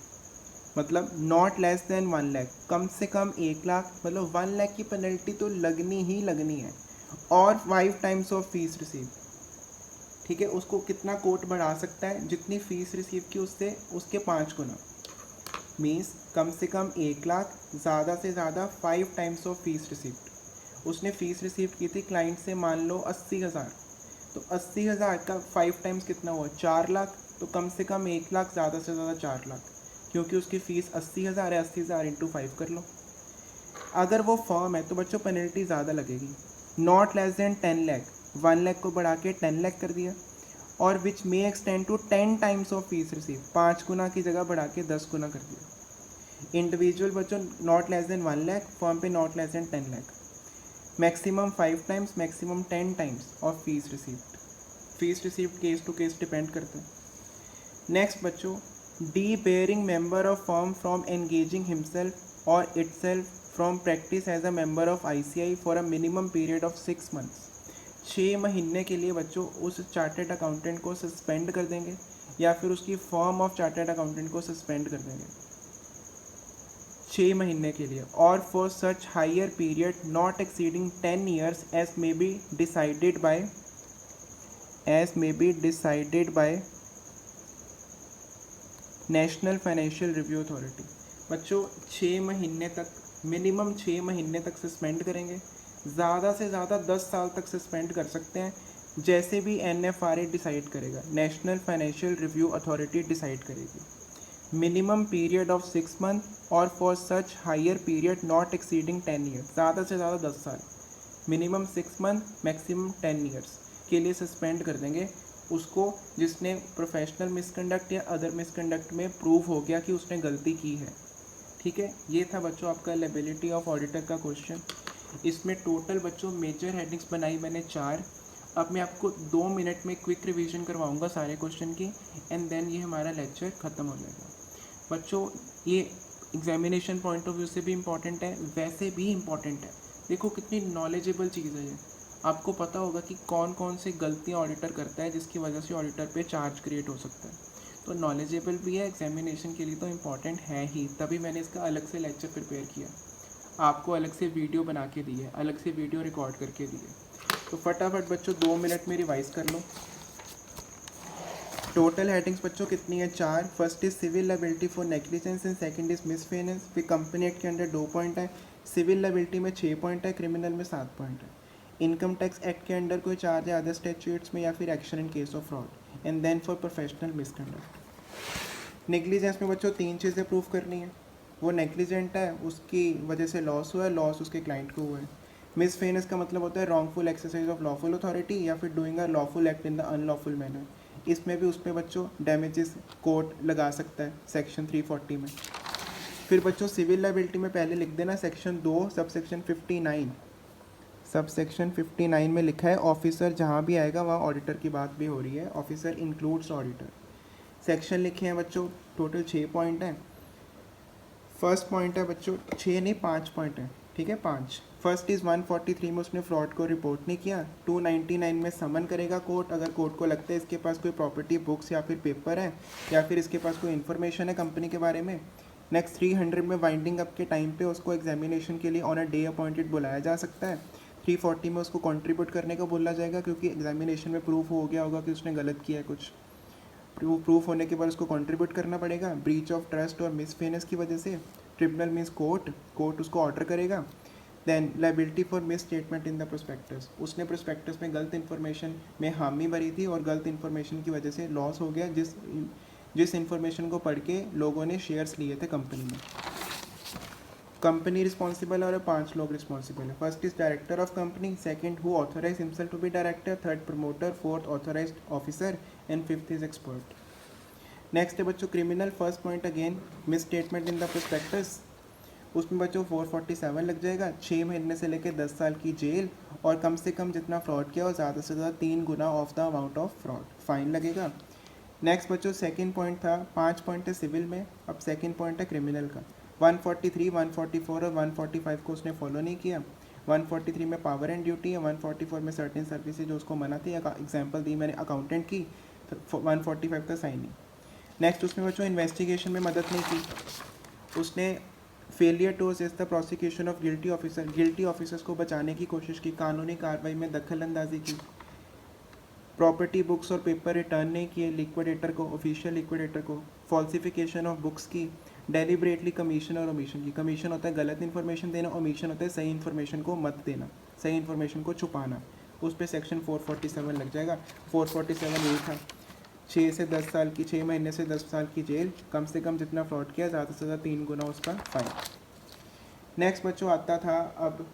मतलब नॉट लेस देन 1 लाख, कम से कम 1 लाख, मतलब 1 लाख की पेनल्टी तो लगनी ही लगनी है, और 5 टाइम्स ऑफ फीस रिसीव। ठीक है, उसको कितना कोर्ट बढ़ा सकता है, जितनी फीस रिसीव की उससे उसके 5 गुना, मीन्स कम से कम 1 लाख, ज़्यादा से ज़्यादा 5 टाइम्स ऑफ फीस रिसीव्ड। उसने फ़ीस रिसीव की थी क्लाइंट से मान लो 80,000, तो 80,000 का 5 टाइम्स कितना हुआ 4 लाख, तो कम से कम 1 लाख, ज़्यादा से ज़्यादा 4 लाख, क्योंकि उसकी फ़ीस 80,000 है, 80,000 इंटू 5 कर लो। अगर वो फर्म है तो बच्चों पेनल्टी ज़्यादा लगेगी, not less than 10 lakh, 1 lakh को बढ़ा के 10 लाख कर दिया, और which may extend to 10 times of fees receive, 5 गुना की जगह बढ़ा के 10 गुना कर दिया। इंडिविजुअल बच्चों not less than 1 lakh, firm पे not less than 10 lakh, maximum 5 times, maximum 10 times of fees received. Fees received case to case depend करता है। नेक्स्ट बच्चों, debarring member of firm from engaging himself और itself from practice as a member of ICI for a minimum period of 6 months. 6 महीने के लिए बच्चों उस chartered accountant को सस्पेंड कर देंगे या फिर उसकी फर्म ऑफ चार्टर्ड अकाउंटेंट को सस्पेंड कर देंगे 6 महीने के लिए, और for such higher period not exceeding 10 years as may be decided by national financial review authority. बच्चों 6 महीने तक, मिनिमम 6 महीने तक सस्पेंड करेंगे, ज़्यादा से ज़्यादा 10 साल तक सस्पेंड कर सकते हैं, जैसे भी NFRA डिसाइड करेगा, national financial review authority decide करेगी। मिनिमम पीरियड ऑफ 6 मंथ और for such higher period not exceeding 10 years, ज़्यादा से ज़्यादा 10 साल, मिनिमम 6 मंथ मैक्सिमम 10 ईयर्स के लिए सस्पेंड कर देंगे उसको जिसने प्रोफेशनल मिसकंडक्ट या अदर मिसकंडक्ट में प्रूव हो गया कि उसने गलती की है। ठीक है, ये था बच्चों आपका लायबिलिटी ऑफ ऑडिटर का क्वेश्चन। इसमें टोटल बच्चों मेजर हेडिंग्स बनाई मैंने 4। अब मैं आपको 2 मिनट में क्विक रिवीजन करवाऊंगा सारे क्वेश्चन की, एंड देन ये हमारा लेक्चर ख़त्म हो जाएगा। बच्चों ये एग्जामिनेशन पॉइंट ऑफ व्यू से भी इम्पॉर्टेंट है, वैसे भी इम्पॉर्टेंट है। देखो कितनी नॉलेजेबल चीज़ है ये। आपको पता होगा कि कौन कौन से गलतियाँ ऑडिटर करता है जिसकी वजह से ऑडिटर पे चार्ज क्रिएट हो सकता है, तो नॉलेजेबल भी है, एग्जामिनेशन के लिए तो इम्पॉर्टेंट है ही, तभी मैंने इसका अलग से लेक्चर प्रिपेयर किया, आपको अलग से वीडियो बना के दी है, अलग से वीडियो रिकॉर्ड करके दी है। तो फटाफट बच्चों 2 मिनट में रिवाइज कर लो। टोटल हेडिंग्स बच्चों कितनी है 4। First is civil liability for negligence and second is misfeasance. फिर कंपनी एक्ट के अंदर 2 पॉइंट है, सिविल लायबिलिटी में 6 पॉइंट है, क्रिमिनल में 7 पॉइंट है। इनकम टैक्स एक्ट के अंडर कोई चार्ज है अदर स्टैट्यूट्स में या फिर action in case of fraud, and then for professional misconduct. Negligence में बच्चों 3 चीज़ें प्रूफ करनी है, वो नेग्लिजेंट है, उसकी वजह से लॉस हुआ है, लॉस उसके क्लाइंट को हुआ है। मिसफेनेंस का मतलब होता है wrongful exercise of lawful authority या फिर doing a lawful act in the unlawful manner. इसमें भी उसमें बच्चों डैमेजेस कोर्ट लगा सकता है सेक्शन 340 में। फिर बच्चों सिविल लायबिलिटी में पहले लिख देना सेक्शन 2 सबसेक्शन 59, सबसेक्शन 59 में लिखा है ऑफिसर, जहाँ भी आएगा वहाँ ऑडिटर की बात भी हो रही है, ऑफिसर इंक्लूड्स ऑडिटर। सेक्शन लिखे हैं बच्चों, टोटल 6 पॉइंट हैं। फर्स्ट पॉइंट है बच्चों, 6 नहीं 5 पॉइंट है, ठीक है 5। फर्स्ट इज़ 143 में उसने फ्रॉड को रिपोर्ट नहीं किया। 299 में समन करेगा कोर्ट, अगर कोर्ट को लगता है इसके पास कोई प्रॉपर्टी बुक्स या फिर पेपर है या फिर इसके पास कोई इन्फॉर्मेशन है कंपनी के बारे में। नेक्स्ट 300 में वाइंडिंग अप के टाइम पे उसको एग्जामिनेशन के लिए ऑन अ डे अपॉइंटेड बुलाया जा सकता है। 340 में उसको कंट्रीब्यूट करने को बोला जाएगा, क्योंकि एग्जामिनेशन में प्रूफ हो गया होगा कि उसने गलत किया है कुछ। प्रूफ होने के बाद उसको कंट्रीब्यूट करना पड़ेगा। ब्रीच ऑफ ट्रस्ट और मिसफेयरनेस की वजह से ट्रिब्यूनल मीन्स कोर्ट उसको ऑर्डर करेगा। Then liability for misstatement in the prospectus, उसने प्रोस्पेक्टस में गलत इन्फॉर्मेशन में हामी भरी थी और गलत इन्फॉर्मेशन की वजह से लॉस हो गया, जिस इन्फॉर्मेशन को पढ़ के लोगों ने शेयर्स लिए थे कंपनी में। कंपनी रिस्पॉन्सिबल है और 5 लोग रिस्पॉन्सिबल है। First is director of company, second who authorise himself to be director, third promoter, fourth authorised officer and fifth is expert. Next है बच्चों criminal. First point again misstatement in the prospectus, उसमें बच्चों 447 लग जाएगा, 6 महीने से लेकर 10 साल की जेल और कम से कम जितना फ्रॉड किया और ज़्यादा से ज़्यादा 3 गुना of the amount of fraud fine लगेगा। नेक्स्ट बच्चों सेकंड पॉइंट था, 5 पॉइंट है सिविल में, अब सेकंड पॉइंट है क्रिमिनल का। 143, 144 और 145 को उसने फॉलो नहीं किया। 143 में पावर एंड ड्यूटी है, 144 में सर्टेन सर्विसेज जो उसको मना थी, एग्जाम्पल दी मैंने अकाउंटेंट की, 145 का साइन नहीं। नेक्स्ट उसमें बच्चों इन्वेस्टिगेशन में मदद नहीं की, उसने failure to assist the prosecution of guilty officers को बचाने की कोशिश की, कानूनी कार्रवाई में दखल अंदाजी की। प्रॉपर्टी बुक्स और पेपर रिटर्न नहीं किए लिक्विडेटर को, ऑफिशियल लिक्विडेटर को। फॉल्सिफिकेशन ऑफ बुक्स की, डेलिबरेटली कमीशन और ओमिशन की। कमीशन होता है गलत इन्फॉर्मेशन देना, ओमिशन होता है सही इन्फॉर्मेशन को मत देना, सही इन्फॉर्मेशन को छुपाना। उस पर सेक्शन 447 लग जाएगा। 447 ये था, 6 से 10 साल की, 6 महीने से 10 साल की जेल, कम से कम जितना फ्रॉड किया ज़्यादा से ज़्यादा 3 गुना उसका फाइन। नेक्स्ट बच्चों आता था, अब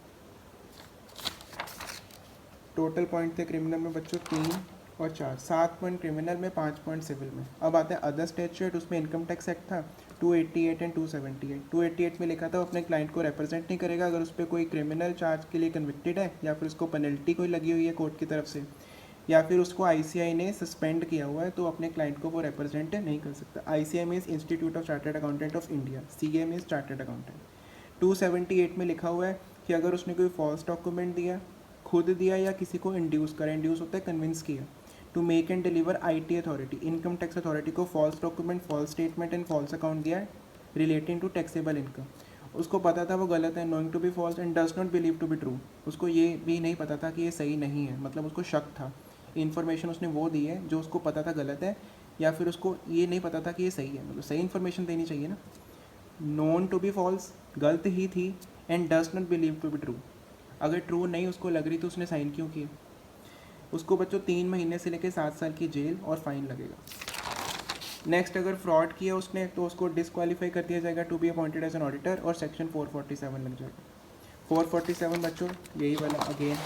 टोटल पॉइंट थे क्रिमिनल में बच्चों 3 और 4, 7 पॉइंट क्रिमिनल में, 5 पॉइंट सिविल में। अब आता है अदर स्टेट्यूट, उसमें इनकम टैक्स एक्ट था 288 एंड 278। 288 में लिखा था अपने क्लाइंट को रिप्रेजेंट नहीं करेगा अगर उस पर कोई क्रिमिनल चार्ज के लिए कन्विक्टेड है या फिर उसको पेनल्टी कोई लगी हुई है कोर्ट की तरफ से, या फिर उसको ICAI ने सस्पेंड किया हुआ है, तो अपने क्लाइंट को वो रिप्रेजेंट नहीं कर सकता। ICAI means institute of chartered accountant of India, CA means chartered accountant. 278 में लिखा हुआ है कि अगर उसने कोई फॉल्स डॉक्यूमेंट दिया, खुद दिया या किसी को इंड्यूस करा, इंड्यूस होता है कन्विंस किया, to make and deliver IT authority, income tax authority को false document, false statement and false account दिया रिलेटिंग टू टैक्सेबल इनकम। उसको पता था वो गलत है, knowing to be false and does not believe to be true, उसको ये भी नहीं पता था कि ये सही नहीं है, मतलब उसको शक था। इन्फॉर्मेशन उसने वो दी है जो उसको पता था गलत है, या फिर उसको ये नहीं पता था कि ये सही है, मतलब सही इन्फॉर्मेशन देनी चाहिए ना। नोन टू बी फॉल्स, गलत ही थी, and does not believe to be true, अगर ट्रू नहीं उसको लग रही तो उसने साइन क्यों किया। उसको बच्चों 3 महीने से लेकर 7 साल की जेल और फाइन लगेगा। नेक्स्ट अगर फ्रॉड किया उसने तो उसको डिस्क्वालीफाई कर दिया जाएगा to be appointed as an auditor, और सेक्शन 447 लग जाएगा। 447 बच्चों यही वाला अगेन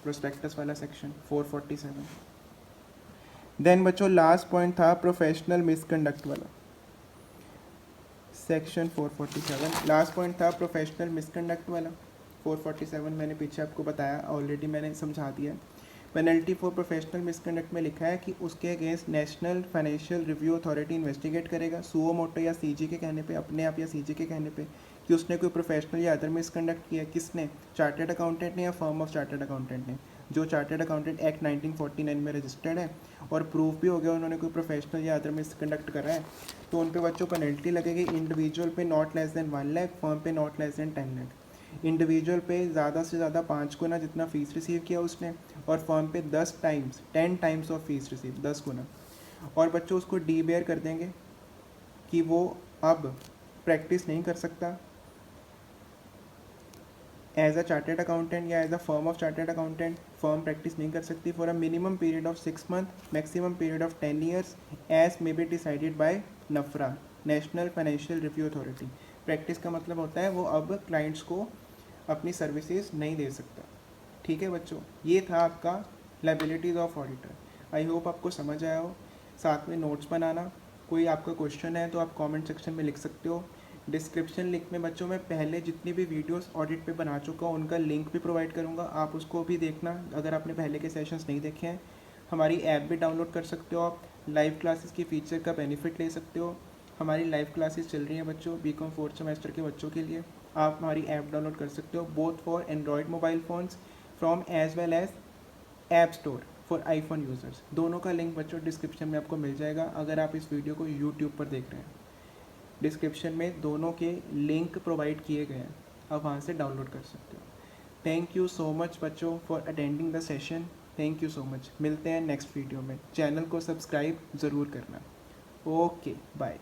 प्रोस्पेक्टस वाला सेक्शन 447। देन बच्चों लास्ट पॉइंट था प्रोफेशनल मिसकंडक्ट वाला, सेक्शन 447 लास्ट पॉइंट था प्रोफेशनल मिसकंडक्ट वाला। 447 मैंने पीछे आपको बताया, ऑलरेडी मैंने समझा दिया। पेनल्टी फॉर प्रोफेशनल मिसकंडक्ट में लिखा है कि उसके against national financial review authority investigate करेगा, सुओ मोटो या CG के कहने पे, अपने आप या CG के कहने पे, कि उसने कोई प्रोफेशनल या अदर मिसकंडक्ट किया। किसने? चार्टर्ड अकाउंटेंट ने या फर्म ऑफ चार्टर्ड अकाउंटेंट ने, जो चार्टर्ड अकाउंटेंट एक्ट 1949 में रजिस्टर्ड है और प्रूफ भी हो गया उन्होंने कोई प्रोफेशनल या अदर मिसकंडक्ट कर रहा है, तो उन पे बच्चों पेनल्टी लगेगी। इंडिविजुअल पे not less than 1 lakh, firm पे not less than 10 lakh. Individual पे ज़्यादा से ज़्यादा 5 गुना जितना फ़ीस रिसीव किया उसने, और फर्म पे 10 टाइम्स ऑफ फीस रिसीव, 10 गुना। और बच्चों उसको डीबेयर कर देंगे कि वो अब प्रैक्टिस नहीं कर सकता एज अ चार्टर्ड अकाउंटेंट या as a firm of chartered accountant, firm practice नहीं कर सकती for a minimum period of 6 month, maximum period of 10 years, as may be decided by NFRA, national financial review authority. Practice का मतलब होता है वो अब क्लाइंट्स को अपनी सर्विसेज नहीं दे सकता। ठीक है बच्चों, ये था आपका liabilities of auditor. I hope आपको समझ आया हो। साथ में नोट्स बनाना, कोई आपका क्वेश्चन है तो आप कमेंट सेक्शन में लिख सकते हो। डिस्क्रिप्शन लिंक में बच्चों मैं पहले जितनी भी वीडियोस ऑडिट पे बना चुका हूँ उनका लिंक भी प्रोवाइड करूँगा, आप उसको भी देखना अगर आपने पहले के सेशंस नहीं देखे हैं। हमारी ऐप भी डाउनलोड कर सकते हो आप, लाइव क्लासेस के फीचर का बेनिफिट ले सकते हो। हमारी लाइव क्लासेस चल रही हैं बच्चों बीकॉम 4th सेमेस्टर के बच्चों के लिए। आप हमारी ऐप डाउनलोड कर सकते हो both for Android mobile phones from as well as app store for iPhone users. दोनों का लिंक बच्चों डिस्क्रिप्शन में आपको मिल जाएगा। अगर आप इस वीडियो को यूट्यूब पर देख रहे हैं, डिस्क्रिप्शन में दोनों के लिंक प्रोवाइड किए गए हैं, आप वहाँ से डाउनलोड कर सकते हो। थैंक यू सो मच बच्चों for attending the session. Thank you so much. मिलते हैं नेक्स्ट वीडियो में। चैनल को सब्सक्राइब ज़रूर करना। Okay bye.